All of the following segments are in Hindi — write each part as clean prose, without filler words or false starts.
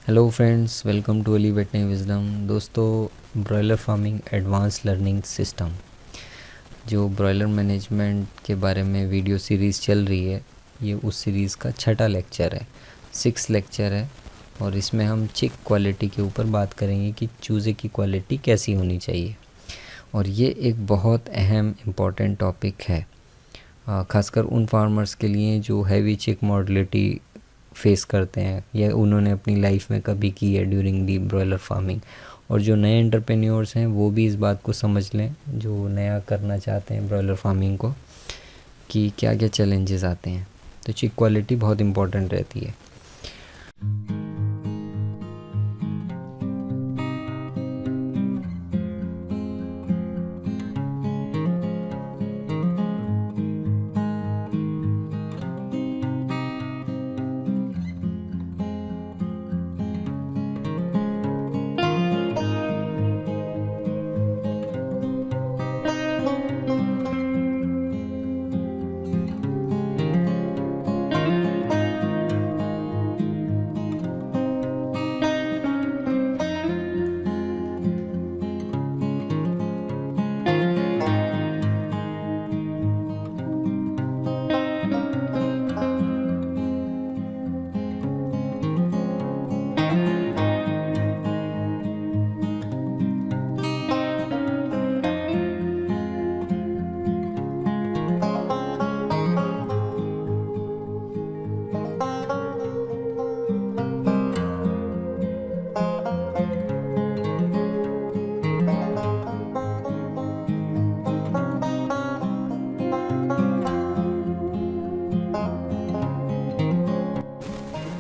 Hello friends, welcome to Ali veterinary wisdom. दोस्तों, broiler farming advance learning system जो ब्रॉयलर मैनेजमेंट के बारे में वीडियो सीरीज़ चल रही है, ये उस सीरीज़ का छठा लेक्चर है, 6 लेक्चर है। और इसमें हम चिक क्वालिटी के ऊपर बात करेंगे कि चूज़े की क्वालिटी कैसी होनी चाहिए। और ये एक बहुत अहम इम्पॉर्टेंट टॉपिक है, ख़ासकर उन फार्मर्स के लिए जो हैवी चिक मॉर्टलिटी फेस करते हैं या उन्होंने अपनी लाइफ में कभी की है ड्यूरिंग दी ब्रॉयलर फार्मिंग। और जो नए एंटरप्रेन्योर्स हैं वो भी इस बात को समझ लें, जो नया करना चाहते हैं ब्रॉयलर फार्मिंग को, कि क्या क्या चैलेंजेस आते हैं। तो चिक क्वालिटी बहुत इम्पॉर्टेंट रहती है।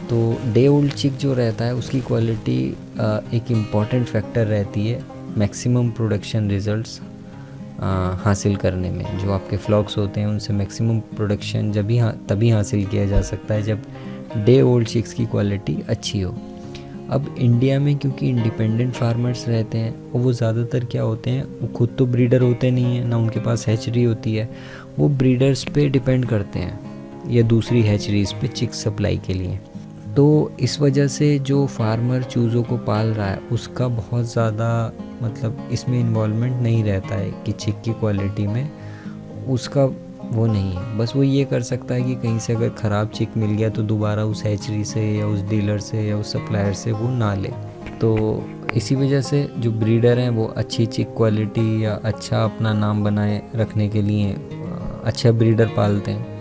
तो डे ओल्ड चिक जो रहता है उसकी क्वालिटी एक इम्पॉर्टेंट फैक्टर रहती है मैक्सिमम प्रोडक्शन रिजल्ट्स हासिल करने में। जो आपके फ्लॉक्स होते हैं उनसे मैक्सिमम प्रोडक्शन तभी हासिल किया जा सकता है जब डे ओल्ड चिक्स की क्वालिटी अच्छी हो। अब इंडिया में क्योंकि इंडिपेंडेंट फार्मर्स रहते हैं और वो ज़्यादातर क्या होते हैं, वो खुद तो ब्रीडर होते नहीं हैं, ना उनके पास हैचरी होती है, वो ब्रीडर्स पे डिपेंड करते हैं या दूसरी हैचरीज़ पे चिक सप्लाई के लिए। तो इस वजह से जो फार्मर चूज़ों को पाल रहा है उसका बहुत ज़्यादा मतलब इसमें इन्वॉल्वमेंट नहीं रहता है कि चिक की क्वालिटी में उसका वो नहीं है। बस वो ये कर सकता है कि कहीं से अगर ख़राब चिक मिल गया तो दोबारा उस हैचरी से या उस डीलर से या उस सप्लायर से वो ना ले। तो इसी वजह से जो ब्रीडर हैं वो अच्छी चिक क्वालिटी या अच्छा अपना नाम बनाए रखने के लिए अच्छा ब्रीडर पालते हैं।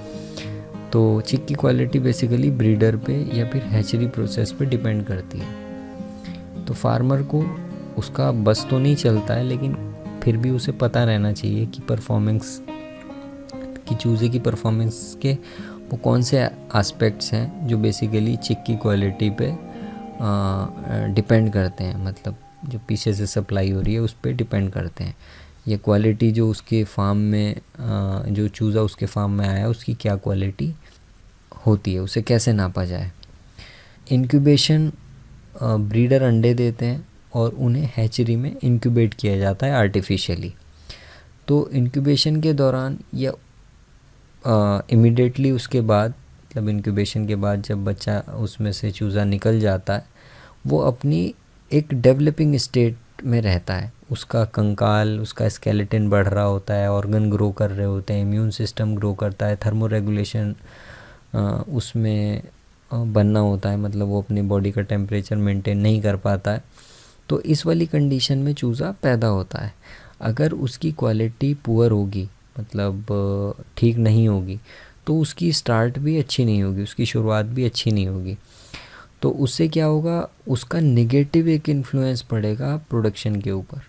तो चिक की क्वालिटी बेसिकली ब्रीडर पे या फिर हैचरी प्रोसेस पे डिपेंड करती है। तो फार्मर को उसका बस तो नहीं चलता है, लेकिन फिर भी उसे पता रहना चाहिए कि चूज़े की परफॉर्मेंस के वो कौन से एस्पेक्ट्स हैं जो बेसिकली चिक की क्वालिटी पे डिपेंड करते हैं। मतलब जो पीछे से सप्लाई हो रही है उस पर डिपेंड करते हैं। ये क्वालिटी जो उसके फार्म में जो चूज़ा उसके फार्म में आया उसकी क्या क्वालिटी होती है, उसे कैसे नापा जाए। इंक्यूबेशन, ब्रीडर अंडे देते हैं और उन्हें हैचरी में इंक्यूबेट किया जाता है आर्टिफिशियली। तो इंक्यूबेशन के दौरान या इमीडिएटली उसके बाद, मतलब इंक्यूबेशन के बाद जब बच्चा उसमें से चूज़ा निकल जाता है, वो अपनी एक डेवलपिंग स्टेट में रहता है। उसका कंकाल, उसका स्केलेटन बढ़ रहा होता है, ऑर्गन ग्रो कर रहे होते हैं, इम्यून सिस्टम ग्रो करता है, थर्मो रेगुलेशन उसमें बनना होता है, मतलब वो अपनी बॉडी का टेम्परेचर मेंटेन नहीं कर पाता है। तो इस वाली कंडीशन में चूज़ा पैदा होता है। अगर उसकी क्वालिटी पुअर होगी, मतलब ठीक नहीं होगी, तो उसकी स्टार्ट भी अच्छी नहीं होगी, उसकी शुरुआत भी अच्छी नहीं होगी। तो उससे क्या होगा, उसका नेगेटिव एक इन्फ्लुएंस पड़ेगा प्रोडक्शन के ऊपर,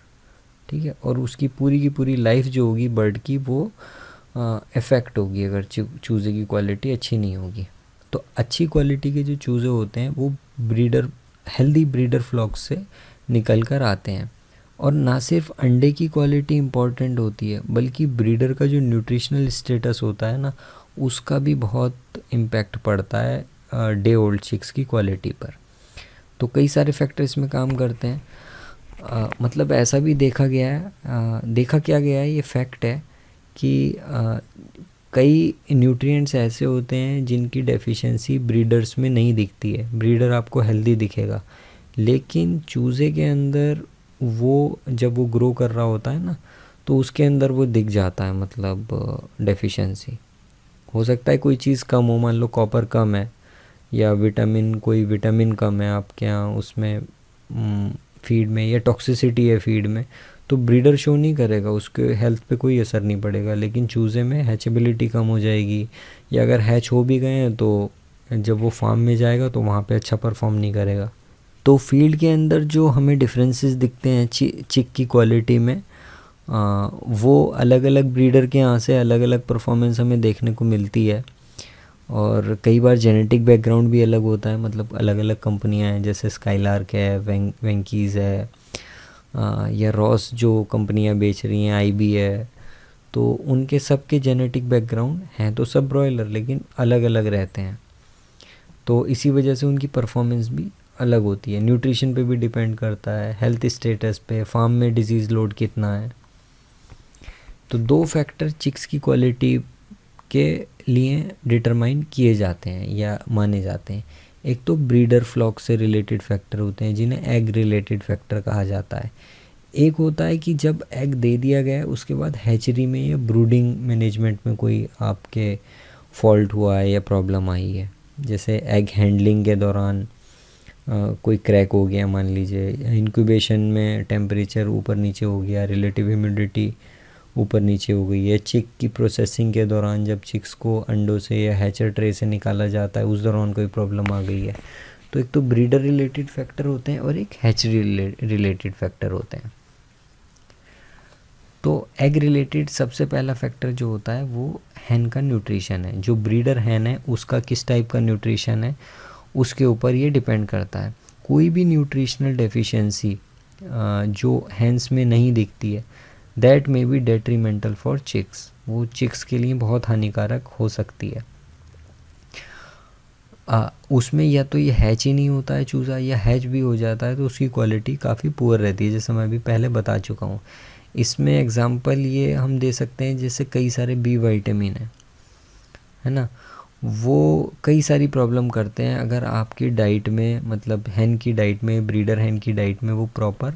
ठीक है। और उसकी पूरी की पूरी लाइफ जो होगी बर्ड की, वो इफ़ेक्ट होगी अगर चूज़े की क्वालिटी अच्छी नहीं होगी। तो अच्छी क्वालिटी के जो चूज़े होते हैं वो हेल्दी ब्रीडर फ्लॉक्स से निकल कर आते हैं। और ना सिर्फ अंडे की क्वालिटी इम्पॉर्टेंट होती है, बल्कि ब्रीडर का जो न्यूट्रिशनल स्टेटस होता है ना, उसका भी बहुत इम्पैक्ट पड़ता है डे ओल्ड चिक्स की क्वालिटी पर। तो कई सारे फैक्टर इसमें काम करते हैं। मतलब ऐसा भी देखा क्या गया है, ये फैक्ट है कि कई न्यूट्रिएंट्स ऐसे होते हैं जिनकी डेफिशिएंसी ब्रीडर्स में नहीं दिखती है। ब्रीडर आपको हेल्दी दिखेगा, लेकिन चूज़े के अंदर वो जब वो ग्रो कर रहा होता है ना, तो उसके अंदर वो दिख जाता है, मतलब डेफिशिएंसी। हो सकता है कोई चीज़ कम हो, मान लो कॉपर कम है या कोई विटामिन कम है आपके यहाँ उसमें फीड में, या टॉक्सिसिटी है फीड में, तो ब्रीडर शो नहीं करेगा, उसके हेल्थ पे कोई असर नहीं पड़ेगा। लेकिन चूज़े में हैचेबिलिटी कम हो जाएगी, या अगर हैच हो भी गए हैं तो जब वो फार्म में जाएगा तो वहाँ पे अच्छा परफॉर्म नहीं करेगा। तो फील्ड के अंदर जो हमें डिफरेंसेस दिखते हैं चिक की क्वालिटी में, वो अलग अलग ब्रीडर के यहाँ से अलग अलग परफॉर्मेंस हमें देखने को मिलती है। और कई बार जेनेटिक बैकग्राउंड भी अलग होता है, मतलब अलग अलग कंपनियां हैं, जैसे स्काईलार्क है, वेंकीज़ है, या रॉस जो कंपनियां बेच रही हैं, आईबी है, तो उनके सब के जेनेटिक बैकग्राउंड हैं तो सब ब्रॉयलर, लेकिन अलग अलग रहते हैं। तो इसी वजह से उनकी परफॉर्मेंस भी अलग होती है। न्यूट्रिशन पे भी डिपेंड करता है, हेल्थ स्टेटस पे, फार्म में डिजीज़ लोड कितना है। तो 2 फैक्टर चिक्स की क्वालिटी के लिए डिटरमाइन किए जाते हैं या माने जाते हैं। एक तो ब्रीडर फ्लॉक से रिलेटेड फैक्टर होते हैं जिन्हें एग रिलेटेड फैक्टर कहा जाता है। एक होता है कि जब एग दे दिया गया है उसके बाद हैचरी में या ब्रूडिंग मैनेजमेंट में कोई आपके फॉल्ट हुआ है या प्रॉब्लम आई है, जैसे एग हैंडलिंग के दौरान कोई क्रैक हो गया मान लीजिए, इंक्यूबेशन में टेम्परेचर ऊपर नीचे हो गया, रिलेटिव ह्यूमिडिटी ऊपर नीचे हो गई है, चिक की प्रोसेसिंग के दौरान जब चिक्स को अंडों से या हैचर ट्रे से निकाला जाता है उस दौरान कोई प्रॉब्लम आ गई है। तो एक तो ब्रीडर रिलेटेड फैक्टर होते हैं और एक हैचरी रिलेटेड फैक्टर होते हैं। तो एग रिलेटेड सबसे पहला फैक्टर जो होता है वो हैन का न्यूट्रिशन है। जो ब्रीडर हैन है उसका किस टाइप का न्यूट्रिशन है उसके ऊपर ये डिपेंड करता है। कोई भी न्यूट्रिशनल डेफिशिएंसी जो हैंस में नहीं दिखती है, that may be detrimental for chicks, वो चिक्स के लिए बहुत हानिकारक हो सकती है। उसमें या तो ये हैच ही नहीं होता है चूज़ा, या हैच भी हो जाता है तो उसकी क्वालिटी काफ़ी पुअर रहती है, जैसे मैं अभी पहले बता चुका हूँ। इसमें एग्जांपल ये हम दे सकते हैं, जैसे कई सारे बी विटामिन है ना, वो कई सारी प्रॉब्लम करते हैं अगर आपकी डाइट में, मतलब हैन की डाइट में, ब्रीडर हैन की डाइट में वो प्रॉपर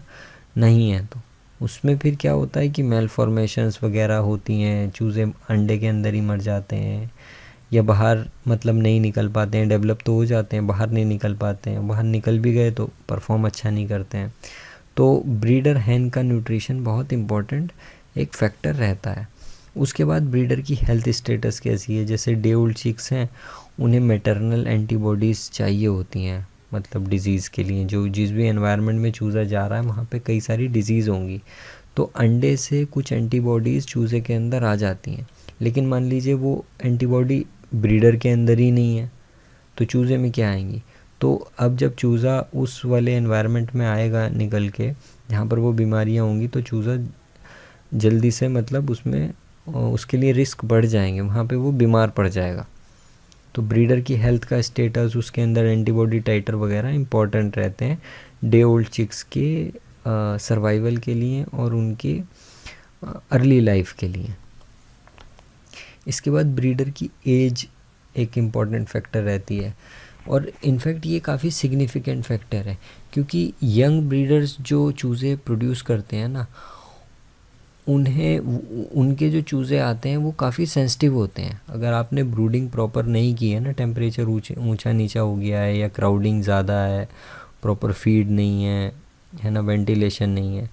नहीं है, तो उसमें फिर क्या होता है कि मेलफॉर्मेशंस वगैरह होती हैं, चूज़े अंडे के अंदर ही मर जाते हैं या बाहर मतलब नहीं निकल पाते हैं, डेवलप तो हो जाते हैं, बाहर नहीं निकल पाते हैं, बाहर निकल भी गए तो परफॉर्म अच्छा नहीं करते हैं। तो ब्रीडर हैन का न्यूट्रिशन बहुत इम्पॉर्टेंट एक फैक्टर रहता है। उसके बाद ब्रीडर की हेल्थ स्टेटस कैसी है, जैसे डे ओल्ड चिक्स हैं उन्हें मैटरनल एंटीबॉडीज़ चाहिए होती हैं, मतलब डिज़ीज़ के लिए। जो जिस भी एनवायरनमेंट में चूज़ा जा रहा है वहाँ पे कई सारी डिज़ीज़ होंगी, तो अंडे से कुछ एंटीबॉडीज़ चूज़े के अंदर आ जाती हैं। लेकिन मान लीजिए वो एंटीबॉडी ब्रीडर के अंदर ही नहीं है तो चूज़े में क्या आएंगी। तो अब जब चूज़ा उस वाले एनवायरनमेंट में आएगा निकल के जहाँ पर वो बीमारियाँ होंगी, तो चूज़ा जल्दी से, मतलब उसमें उसके लिए रिस्क बढ़ जाएंगे, वहाँ पे वो बीमार पड़ जाएगा। तो ब्रीडर की हेल्थ का स्टेटस, उसके अंदर एंटीबॉडी टाइटर वगैरह इंपॉर्टेंट रहते हैं डे ओल्ड चिक्स के सर्वाइवल के लिए और उनके अर्ली लाइफ के लिए। इसके बाद ब्रीडर की एज एक इम्पॉर्टेंट फैक्टर रहती है, और इनफैक्ट ये काफ़ी सिग्निफिकेंट फैक्टर है, क्योंकि यंग ब्रीडर्स जो चूज़े प्रोड्यूस करते हैं ना, उन्हें उनके जो चूज़े आते हैं वो काफ़ी सेंसिटिव होते हैं। अगर आपने ब्रूडिंग प्रॉपर नहीं की है ना, टेम्परेचर ऊंचा नीचा हो गया है या क्राउडिंग ज़्यादा है, प्रॉपर फीड नहीं है ना, वेंटिलेशन नहीं है,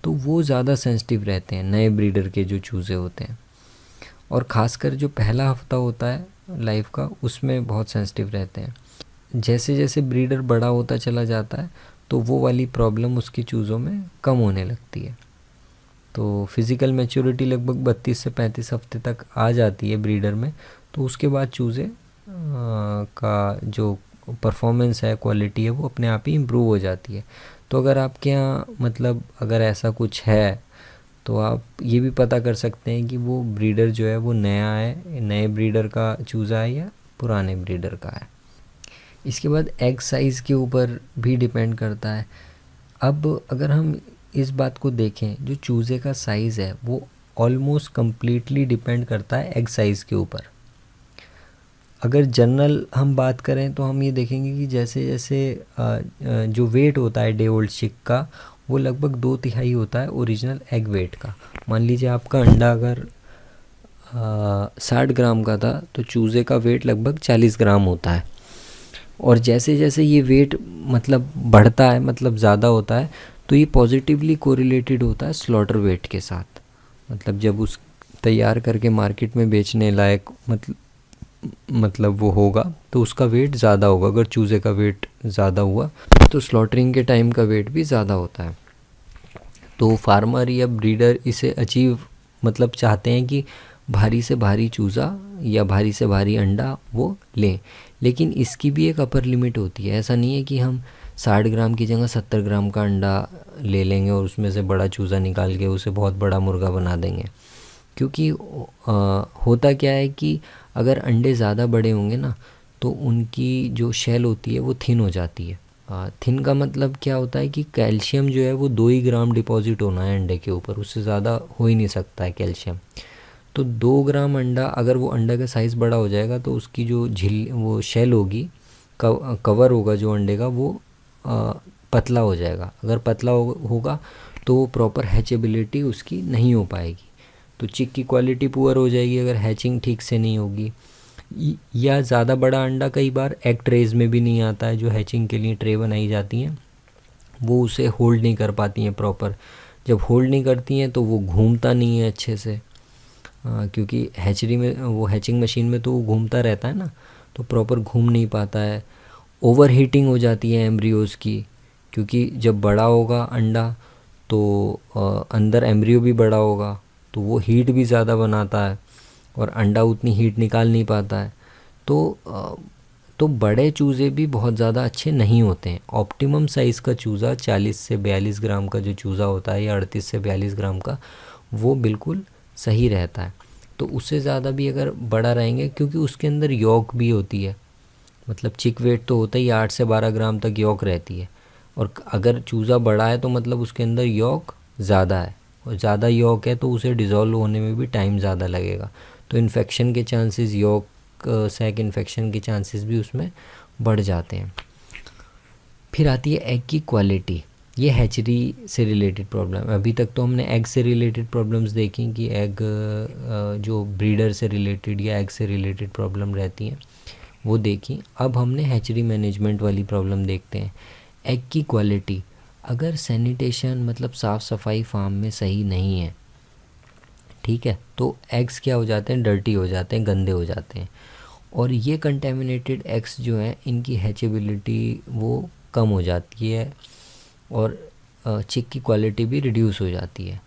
तो वो ज़्यादा सेंसिटिव रहते हैं नए ब्रीडर के जो चूज़े होते हैं। और ख़ासकर जो पहला हफ्ता होता है लाइफ का उसमें बहुत सेंसिटिव रहते हैं। जैसे जैसे ब्रीडर बड़ा होता चला जाता है तो वो वाली प्रॉब्लम उसकी चूज़ों में कम होने लगती है। तो फिज़िकल मैच्योरिटी लगभग 32 से 35 हफ्ते तक आ जाती है ब्रीडर में, तो उसके बाद चूज़े का जो परफॉर्मेंस है, क्वालिटी है, वो अपने आप ही इम्प्रूव हो जाती है। तो अगर आपके यहाँ मतलब अगर ऐसा कुछ है तो आप ये भी पता कर सकते हैं कि वो ब्रीडर जो है वो नया है, नए ब्रीडर का चूज़ा है या पुराने ब्रीडर का है। इसके बाद एग साइज़ के ऊपर भी डिपेंड करता है। अब अगर हम इस बात को देखें, जो चूज़े का साइज़ है वो ऑलमोस्ट कम्प्लीटली डिपेंड करता है एग साइज़ के ऊपर। अगर जनरल हम बात करें तो हम ये देखेंगे कि जैसे जैसे जो वेट होता है डे ओल्ड चिक का वो लगभग 2/3 होता है ओरिजिनल एग वेट का। मान लीजिए आपका अंडा अगर 60 ग्राम का था तो चूज़े का वेट लगभग 40 ग्राम होता है। और जैसे जैसे ये वेट मतलब बढ़ता है, मतलब ज़्यादा होता है, तो ये पॉजिटिवली कोरिलेटेड होता है स्लॉटर वेट के साथ। मतलब जब उस तैयार करके मार्केट में बेचने लायक मतलब वो होगा तो उसका वेट ज़्यादा होगा। अगर चूज़े का वेट ज़्यादा हुआ तो स्लॉटरिंग के टाइम का वेट भी ज़्यादा होता है। तो फार्मर या ब्रीडर इसे अचीव मतलब चाहते हैं कि भारी से भारी चूज़ा या भारी से भारी अंडा वो लें, लेकिन इसकी भी एक अपर लिमिट होती है। ऐसा नहीं है कि हम 60 ग्राम की जगह 70 ग्राम का अंडा ले लेंगे और उसमें से बड़ा चूज़ा निकाल के उसे बहुत बड़ा मुर्गा बना देंगे। क्योंकि होता क्या है कि अगर अंडे ज़्यादा बड़े होंगे ना तो उनकी जो शेल होती है वो थिन हो जाती है। थिन का मतलब क्या होता है कि कैल्शियम जो है वो 2 ही ग्राम डिपॉजिट होना है अंडे के ऊपर, उससे ज़्यादा हो ही नहीं सकता है कैल्शियम। तो 2 ग्राम अंडा, अगर वो अंडा का साइज़ बड़ा हो जाएगा तो उसकी जो वो शेल होगी, कवर होगा जो अंडे का, वो पतला हो जाएगा। अगर पतला होगा तो वो प्रॉपर हैचेबिलिटी उसकी नहीं हो पाएगी, तो चिक की क्वालिटी पुअर हो जाएगी अगर हैचिंग ठीक से नहीं होगी। या ज़्यादा बड़ा अंडा कई बार एग ट्रेज में भी नहीं आता है, जो हैचिंग के लिए ट्रे बनाई जाती हैं वो उसे होल्ड नहीं कर पाती हैं प्रॉपर। जब होल्ड नहीं करती हैं तो वो घूमता नहीं है अच्छे से, क्योंकि हैचरी में वो हैचिंग मशीन में तो वो घूमता रहता है ना, तो प्रॉपर घूम नहीं पाता है। ओवर हीटिंग हो जाती है एम्ब्रियोज़ की, क्योंकि जब बड़ा होगा अंडा तो अंदर एम्ब्रियो भी बड़ा होगा तो वो हीट भी ज़्यादा बनाता है और अंडा उतनी हीट निकाल नहीं पाता है। तो बड़े चूज़े भी बहुत ज़्यादा अच्छे नहीं होते हैं। ऑप्टिमम साइज़ का चूज़ा 40 से 42 ग्राम का जो चूज़ा होता है या 38 से 42 ग्राम का, वो बिल्कुल सही रहता है। तो उससे ज़्यादा भी अगर बड़ा रहेंगे, क्योंकि उसके अंदर यॉक भी होती है, मतलब चिक वेट तो होता ही 8 से 12 ग्राम तक यॉक रहती है, और अगर चूज़ा बड़ा है तो मतलब उसके अंदर यॉक ज़्यादा है, और ज़्यादा यॉक है तो उसे डिज़ोल्व होने में भी टाइम ज़्यादा लगेगा, तो इन्फेक्शन के चांसेस, यॉक सैक इन्फेक्शन के चांसेस भी उसमें बढ़ जाते हैं। फिर आती है एग की क्वालिटी। ये हैचरी से रिलेटेड प्रॉब्लम। अभी तक तो हमने एग से रिलेटेड प्रॉब्लम्स देखी कि एग जो ब्रीडर से रिलेटेड या एग से रिलेटेड प्रॉब्लम रहती हैं वो देखी। अब हमने हैचरी मैनेजमेंट वाली प्रॉब्लम देखते हैं। एग की क्वालिटी, अगर सैनिटेशन मतलब साफ़ सफाई फार्म में सही नहीं है, ठीक है, तो एग्स क्या हो जाते हैं, डर्टी हो जाते हैं, गंदे हो जाते हैं, और ये कंटेमिनेटेड एग्स जो हैं इनकी हैचेबिलिटी वो कम हो जाती है और चिक की क्वालिटी भी रिड्यूस हो जाती है।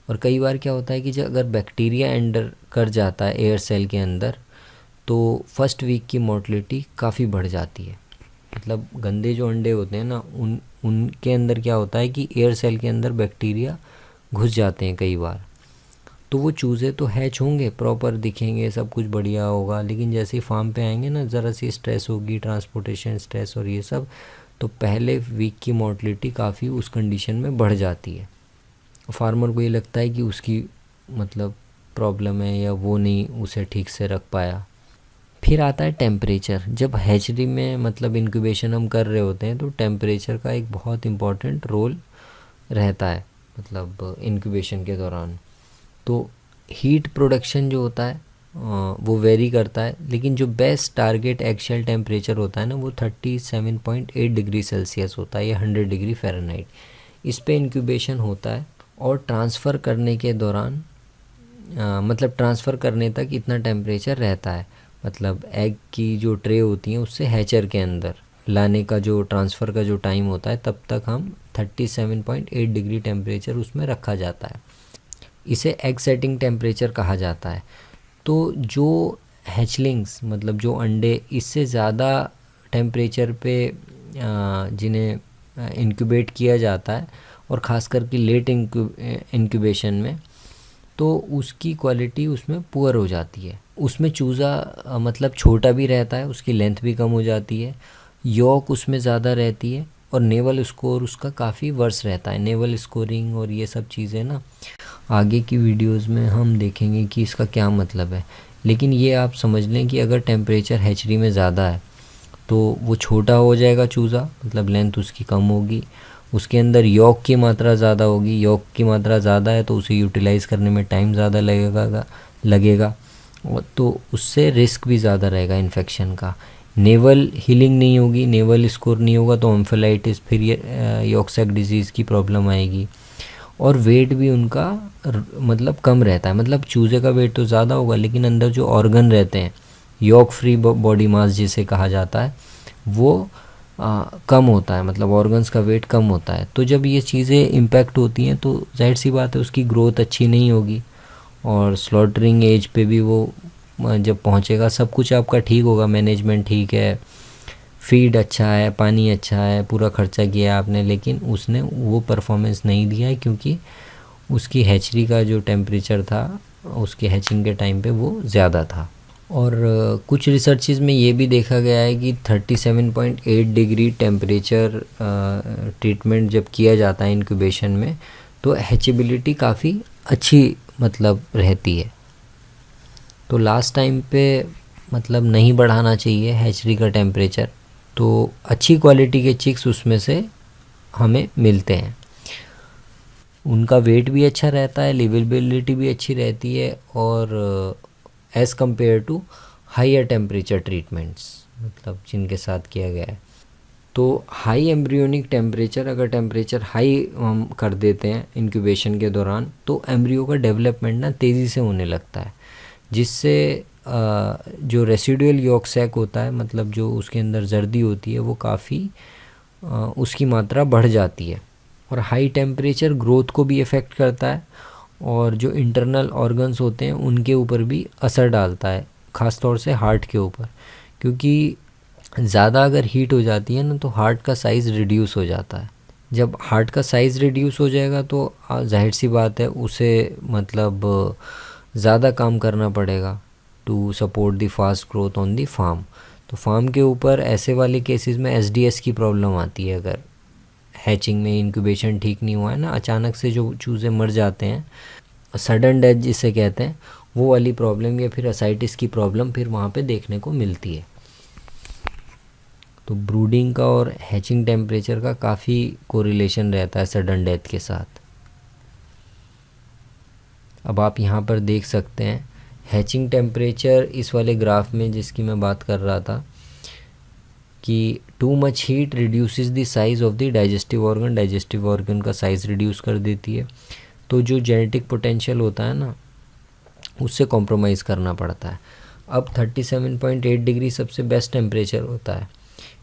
और कई बार क्या होता है कि जब अगर बैक्टीरिया एंटर कर जाता है एयर सेल के अंदर तो फर्स्ट वीक की मोर्टलिटी काफ़ी बढ़ जाती है। मतलब गंदे जो अंडे होते हैं ना उनके अंदर क्या होता है कि एयर सेल के अंदर बैक्टीरिया घुस जाते हैं कई बार, तो वो चूज़े तो हैच होंगे, प्रॉपर दिखेंगे, सब कुछ बढ़िया होगा, लेकिन जैसे ही फार्म पे आएंगे ना, ज़रा सी स्ट्रेस होगी, ट्रांसपोर्टेशन स्ट्रेस और ये सब, तो पहले वीक की मोर्टलिटी काफ़ी उस कंडीशन में बढ़ जाती है। फार्मर को ये लगता है कि उसकी मतलब प्रॉब्लम है या वो नहीं उसे ठीक से रख पाया। फिर आता है टेम्परेचर। जब हैचरी में मतलब इंक्यूबेशन हम कर रहे होते हैं तो टेम्परेचर का एक बहुत इम्पॉर्टेंट रोल रहता है, मतलब इंक्यूबेशन के दौरान। तो हीट प्रोडक्शन जो होता है वो वेरी करता है, लेकिन जो बेस्ट टारगेट एक्शेल टेम्परेचर होता है ना वो 37.8 डिग्री सेल्सियस होता है या 100 डिग्री फ़ारेनहाइट। इस पे इंक्यूबेशन होता है और ट्रांसफ़र करने के दौरान मतलब ट्रांसफ़र करने तक इतना टेम्परेचर रहता है। मतलब एग की जो ट्रे होती हैं उससे हैचर के अंदर लाने का जो ट्रांसफ़र का जो टाइम होता है तब तक हम 37.8 डिग्री टेम्परेचर उसमें रखा जाता है। इसे एग सेटिंग टेम्परेचर कहा जाता है। तो जो हैचलिंग्स मतलब जो अंडे इससे ज़्यादा टेम्परेचर पे जिन्हें इंक्यूबेट किया जाता है और ख़ास करके लेट इंक्यूबेशन में, तो उसकी क्वालिटी उसमें पुअर हो जाती है। उसमें चूज़ा मतलब छोटा भी रहता है, उसकी लेंथ भी कम हो जाती है, यॉक उसमें ज़्यादा रहती है और नेवल स्कोर उसका काफ़ी वर्स रहता है। नेवल स्कोरिंग और ये सब चीज़ें ना आगे की वीडियोस में हम देखेंगे कि इसका क्या मतलब है। लेकिन ये आप समझ लें कि अगर टेम्परेचर हैचरी में ज़्यादा है तो वो छोटा हो जाएगा चूज़ा, मतलब लेंथ उसकी कम होगी, उसके अंदर यॉक की मात्रा ज़्यादा होगी। यॉक की मात्रा ज़्यादा है तो उसे यूटिलाइज़ करने में टाइम ज़्यादा लगेगा और तो उससे रिस्क भी ज़्यादा रहेगा इन्फेक्शन का। नेवल हीलिंग नहीं होगी, नेवल स्कोर नहीं होगा तो एम्फेलाइटिस, फिर यॉक सैक डिजीज़ की प्रॉब्लम आएगी। और वेट भी उनका मतलब कम रहता है, मतलब चूज़े का वेट तो ज़्यादा होगा लेकिन अंदर जो ऑर्गन रहते हैं, यॉक फ्री बॉडी मास जिसे कहा जाता है, वो कम होता है, मतलब ऑर्गन्स का वेट कम होता है। तो जब ये चीज़ें इम्पैक्ट होती हैं तो जाहिर सी बात है उसकी ग्रोथ अच्छी नहीं होगी और स्लॉटरिंग एज पे भी वो जब पहुंचेगा सब कुछ आपका ठीक होगा, मैनेजमेंट ठीक है, फीड अच्छा है, पानी अच्छा है, पूरा खर्चा किया है आपने, लेकिन उसने वो परफॉर्मेंस नहीं दिया है क्योंकि उसकी हैचरी का जो टेम्परेचर था उसके हैचिंग के टाइम पे वो ज़्यादा था। और कुछ रिसर्चेस में ये भी देखा गया है कि 37.8 डिग्री टेम्परेचर ट्रीटमेंट जब किया जाता है इंक्यूबेशन में तो हैचेबिलिटी काफ़ी अच्छी मतलब रहती है। तो लास्ट टाइम पे मतलब नहीं बढ़ाना चाहिए हैचरी का टेम्परेचर, तो अच्छी क्वालिटी के चिक्स उसमें से हमें मिलते हैं। उनका वेट भी अच्छा रहता है, लिवेबिलिटी भी अच्छी रहती है और as compare to higher temperature treatments मतलब जिनके साथ किया गया है। तो हाई एम्ब्रियोनिक टेम्परेचर, अगर टेम्परेचर हाई हम कर देते हैं इंक्यूबेशन के दौरान तो एम्ब्रियो का डेवलपमेंट ना तेज़ी से होने लगता है, जिससे जो रेसिडुअल यॉक सैक होता है, मतलब जो उसके अंदर जर्दी होती है, वो काफ़ी उसकी मात्रा बढ़ जाती है। और हाई टेम्परेचर ग्रोथ को भी इफ़ेक्ट करता है और जो इंटरनल ऑर्गन्स होते हैं उनके ऊपर भी असर डालता है, ख़ास तौर से हार्ट के ऊपर, क्योंकि ज़्यादा अगर हीट हो जाती है ना तो हार्ट का साइज़ रिड्यूस हो जाता है। जब हार्ट का साइज़ रिड्यूस हो जाएगा तो जाहिर सी बात है उसे मतलब ज़्यादा काम करना पड़ेगा to support the fast growth on the farm. तो फार्म के ऊपर ऐसे वाले केसेस में एसडीएस की प्रॉब्लम आती है। अगर हैचिंग में इंक्यूबेशन ठीक नहीं हुआ है ना, अचानक से जो चूज़े मर जाते हैं, सडन डेथ जिसे कहते हैं, वो वाली प्रॉब्लम या फिर असाइटिस की प्रॉब्लम फिर वहाँ पे देखने को मिलती है। तो ब्रूडिंग का और हैचिंग टेम्परेचर का काफ़ी कोरिलेशन रहता है सडन डेथ के साथ। अब आप यहाँ पर देख सकते हैं हैचिंग टेम्परेचर इस वाले ग्राफ में जिसकी मैं बात कर रहा था कि too much heat reduces the size of the digestive organ, digestive organ का साइज़ रिड्यूस कर देती है। तो जो जेनेटिक पोटेंशियल होता है ना उससे कॉम्प्रोमाइज़ करना पड़ता है। अब 37.8 डिग्री सबसे बेस्ट टेम्परेचर होता है।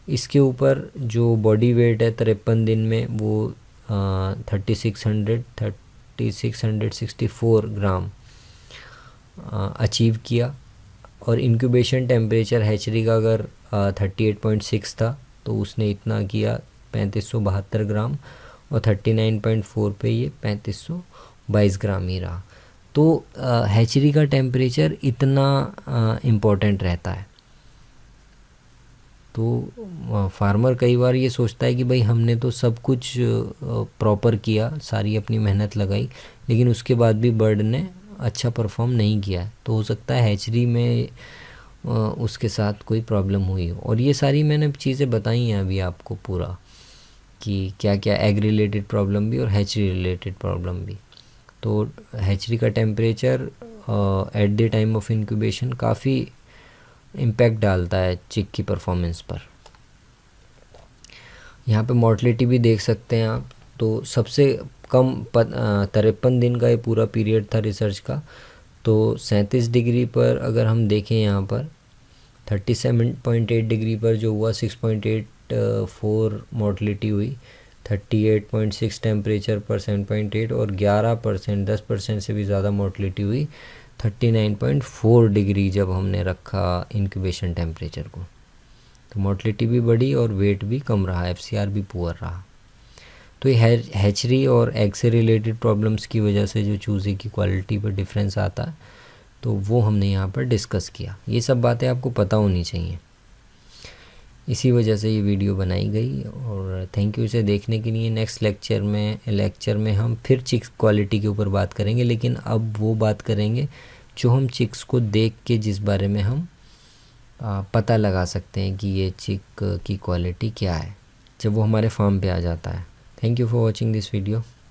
इसके ऊपर जो बॉडी वेट है 53 दिन में वो 3664 ग्राम अचीव किया। और इंक्यूबेशन टेम्परेचर हैचरी का अगर 38.6 था तो उसने इतना किया 3572 ग्राम, और 39.4 पे ये 3522 ग्राम ही रहा। तो हैचरी का टेम्परेचर इतना इम्पोर्टेंट रहता है। तो फार्मर कई बार ये सोचता है कि भाई हमने तो सब कुछ प्रॉपर किया, सारी अपनी मेहनत लगाई, लेकिन उसके बाद भी बर्ड ने अच्छा परफॉर्म नहीं किया है, तो हो सकता है हैचरी में उसके साथ कोई प्रॉब्लम हुई हो। और ये सारी मैंने चीज़ें बताई हैं अभी आपको पूरा कि क्या क्या एग रिलेटेड प्रॉब्लम भी और हैचरी रिलेटेड प्रॉब्लम भी। तो हैचरी का temperature at the time of incubation काफ़ी इम्पैक्ट डालता है चिक की परफॉर्मेंस पर। यहाँ पे मॉर्टलिटी भी देख सकते हैं आप। तो सबसे कम 53 दिन का ये पूरा पीरियड था रिसर्च का। तो 37 डिग्री पर अगर हम देखें यहाँ पर 37.8 डिग्री पर जो हुआ 6.84 मॉर्टलिटी हुई, 38.6 टेम्परेचर पर 7.8 और 11% 10% से भी ज़्यादा मॉर्टलिटी हुई 39.4 डिग्री जब हमने रखा इंक्यूबेशन टेम्परेचर को। तो मॉर्टलिटी भी बढ़ी और वेट भी कम रहा, एफसीआर भी पुअर रहा। तो ये हैचरी और एग से रिलेटेड प्रॉब्लम्स की वजह से जो चूज़े की क्वालिटी पर डिफरेंस आता है, तो वो हमने यहाँ पर डिस्कस किया। ये सब बातें आपको पता होनी चाहिए। इसी वजह से ये वीडियो बनाई गई और थैंक यू इसे देखने के लिए। नेक्स्ट लेक्चर में हम फिर चिक्स क्वालिटी के ऊपर बात करेंगे, लेकिन अब वो बात करेंगे जो हम चिक्स को देख के जिस बारे में हम पता लगा सकते हैं कि ये चिक की क्वालिटी क्या है जब वो हमारे फार्म पे आ जाता है। Thank you for watching this video.